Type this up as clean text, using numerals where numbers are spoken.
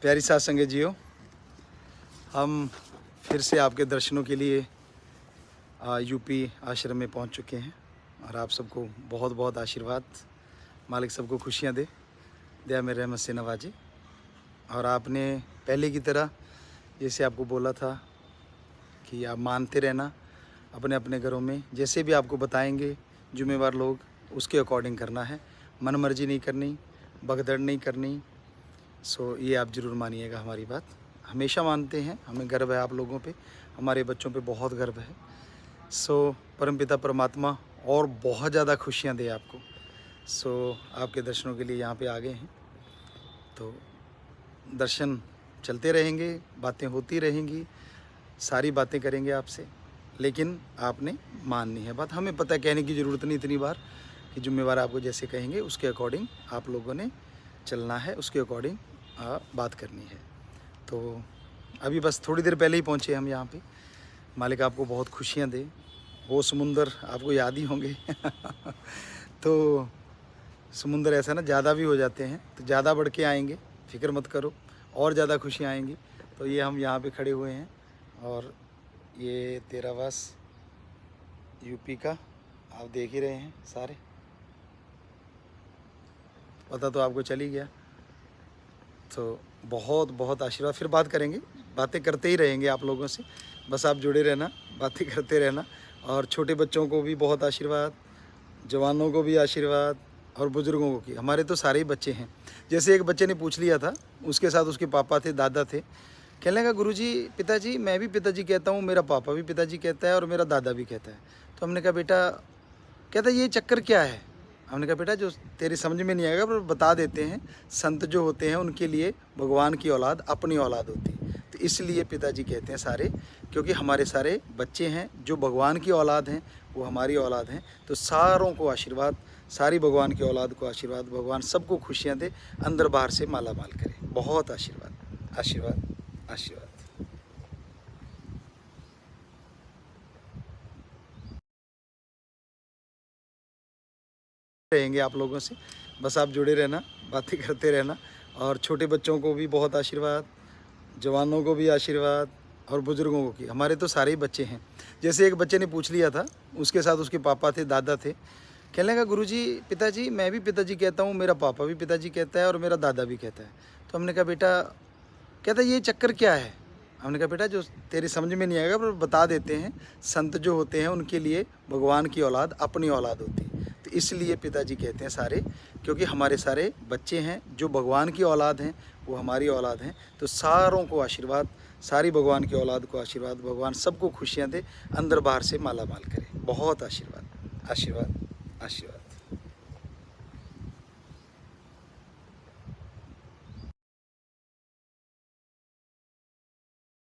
प्यारी साथ संगत जियो, हम फिर से आपके दर्शनों के लिए यूपी आश्रम में पहुंच चुके हैं और आप सबको बहुत बहुत आशीर्वाद। मालिक सबको खुशियां दे, दया में रहमत से नवाजे। और आपने पहले की तरह जैसे आपको बोला था कि आप मानते रहना अपने अपने घरों में, जैसे भी आपको बताएंगे जिम्मेवार लोग उसके अकॉर्डिंग करना है, मन मर्जी नहीं करनी, भगदड़ नहीं करनी। सो ये आप ज़रूर मानिएगा हमारी बात। हमेशा मानते हैं, हमें गर्व है आप लोगों पे, हमारे बच्चों पे बहुत गर्व है। सो परमपिता परमात्मा और बहुत ज़्यादा खुशियाँ दे आपको। सो आपके दर्शनों के लिए यहाँ पे आ गए हैं, तो दर्शन चलते रहेंगे, बातें होती रहेंगी, सारी बातें करेंगे आपसे, लेकिन आपने माननी है बात। हमें पता है, कहने की ज़रूरत नहीं इतनी बार कि जिम्मेवार आपको जैसे कहेंगे उसके अकॉर्डिंग आप लोगों ने चलना है, उसके अकॉर्डिंग बात करनी है। तो अभी बस थोड़ी देर पहले ही पहुँचे हम यहाँ पे। मालिक आपको बहुत खुशियाँ दे। वो समुंदर आपको याद ही होंगे तो समुंदर ऐसा ना ज़्यादा भी हो जाते हैं तो ज़्यादा बढ़ के आएंगे, फिक्र मत करो, और ज़्यादा खुशियाँ आएंगी। तो ये हम यहाँ पे खड़े हुए हैं और ये तेरावास यूपी का आप देख ही रहे हैं सारे, पता तो आपको चल ही गया। तो बहुत बहुत आशीर्वाद, फिर बात करेंगे, बातें करते ही रहेंगे आप लोगों से, बस आप जुड़े रहना, बातें करते रहना। और छोटे बच्चों को भी बहुत आशीर्वाद, जवानों को भी आशीर्वाद और बुज़ुर्गों को की। हमारे तो सारे ही बच्चे हैं। जैसे एक बच्चे ने पूछ लिया था, उसके साथ उसके पापा थे, दादा थे। कहने लगा गुरुजी, पिताजी, मैं भी पिताजी कहता हूँ, मेरा पापा भी पिताजी कहता है और मेरा दादा भी कहता है। तो हमने कहा बेटा, कहता ये चक्कर क्या है? हमने कहा बेटा, जो तेरी समझ में नहीं आएगा पर बता देते हैं। संत जो होते हैं उनके लिए भगवान की औलाद अपनी औलाद होती है, तो इसलिए पिताजी कहते हैं सारे, क्योंकि हमारे सारे बच्चे हैं जो भगवान की औलाद हैं, वो हमारी औलाद हैं। तो सारों को आशीर्वाद, सारी भगवान की औलाद को आशीर्वाद, भगवान सबको खुशियाँ दे, अंदर बाहर से माला माल करे। बहुत आशीर्वाद, आशीर्वाद, आशीर्वाद। रहेंगे आप लोगों से, बस आप जुड़े रहना, बातें करते रहना। और छोटे बच्चों को भी बहुत आशीर्वाद, जवानों को भी आशीर्वाद और बुज़ुर्गों को की। हमारे तो सारे ही बच्चे हैं। जैसे एक बच्चे ने पूछ लिया था, उसके साथ उसके पापा थे, दादा थे। कहने लगा गुरुजी, पिताजी, मैं भी पिताजी कहता हूँ, मेरा पापा भी पिताजी कहता है और मेरा दादा भी कहता है। तो हमने कहा बेटा, कहता ये चक्कर क्या है? हमने कहा बेटा, जो तेरी समझ में नहीं आएगा पर बता देते हैं। संत जो होते हैं उनके लिए भगवान की औलाद अपनी औलाद होती है, तो इसलिए पिताजी कहते हैं सारे, क्योंकि हमारे सारे बच्चे हैं जो भगवान की औलाद हैं, वो हमारी औलाद हैं। तो सारों को आशीर्वाद, सारी भगवान की औलाद को आशीर्वाद, भगवान सबको खुशियाँ दे, अंदर बाहर से माला माल करे। बहुत आशीर्वाद, आशीर्वाद, आशीर्वाद।